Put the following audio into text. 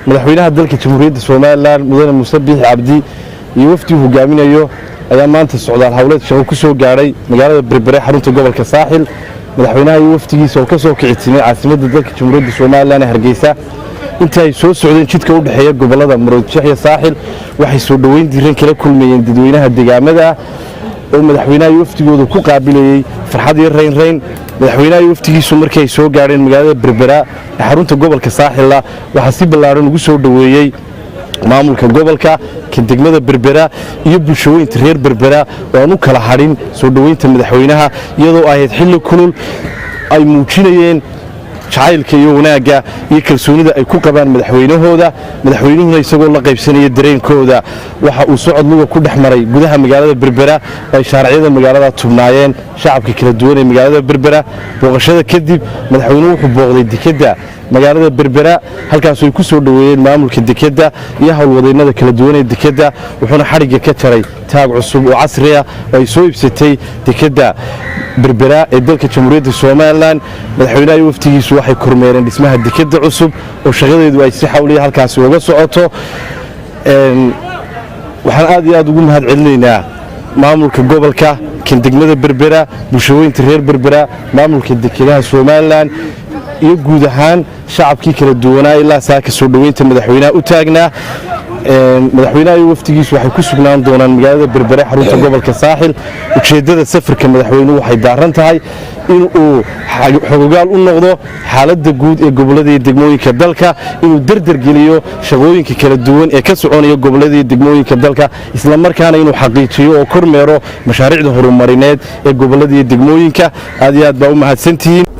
madaxweynaha dalka jamhuuriyadda Soomaaliland mudane Muuse Biixi Cabdi iyo wafdi hogaaminayo ayaa maanta socdaal hawleed shaqo ku soo gaaray magaalada Berbera xarunta gobolka Saaxil madaxweynaha iyo wafdigiisa oo ka soo kicitimay caasimadda dalka jamhuuriyadda Soomaaliland ee Hargeysa inta ay soo socdeen jidka u dhaxeeya gobolada Maroodijeex iyo Saaxil waxay soo dhaweyn diiran kala kulmayeen dadweynaha deegaamada oo madaxweynaha iyo wafdigooda ku qaabilayay farxad iyo reyn madaxweynaha iyo wafdigiisu markii ay soo gaareen magaalada Berbera ee xarunta gobolka Saaxil waxa si ballaaran ugu soo dhaweeyay maamulka gobolka ka degmada Berbera iyo bulshooyinka reer Berbera oo aan u kala harin soo dhaweynta madaxweynaha iyadoo ay xilli kulul ay muujinayeen jacaylka iyo wanaaga iyo kalsoonida ay ku qabaan madaxweynuhuna isagoo la qaybsanaya dareenkooda waxa uu socod luga ku dhexmaray gudaha magaalada Berbera ay shaariciyada magaalada tubnaayeen shacabka kala duwan ee magaalada Berbera booqashada kadib madaxweynuhu wuxuu booqday dekedda magaalada Berbera halkaas oo ay ku soo dhaweeyeen maamulka dekedda iyo hawlwadeennada kala duwan ee dekedda wuxuuna xariga ka taray taag cusub oo casri ah oo ay soo ibsatay dekedda Berbera ee dalka jamhuuriyadda Soomaaliland madaxweynaha iyo wafdigiisu waxay kormeereen dhismaha dekedda cusub oo shaqadeedu ay si xawliya halkaas uga socoto waxaan aad iyo aad ugu mahadcelinaynaa maamulka gobolka kan degmada Berbera bulshooyinka reer Berbera maamulka dekedaha Soomaaliland iyo guud ahaan shacabkii kala duwanaa ilaa saaka soo dhaweynta madaxweynaha u taagnaa madaxweynaha iyo wafdigiisu waxay ku sugnaan doonaan magaalada Berbera xarunta gobolka Saaxil ujeedada safarka madaxweynuhu waxay daaran tahay in uu xogogaal u noqdo xaaladda guud ee gobolada iyo degmooyinka dalka inuu dardar geliyo shaqooyinka kala duwan ee ka soconaya gobolada iyo degmooyinka dalka isla markaana inuu xaqiijiyo oo kormeero mashaariicda horumarineed ee gobolada iyo degmooyinka aad iyo aad baa u mahadsantihiin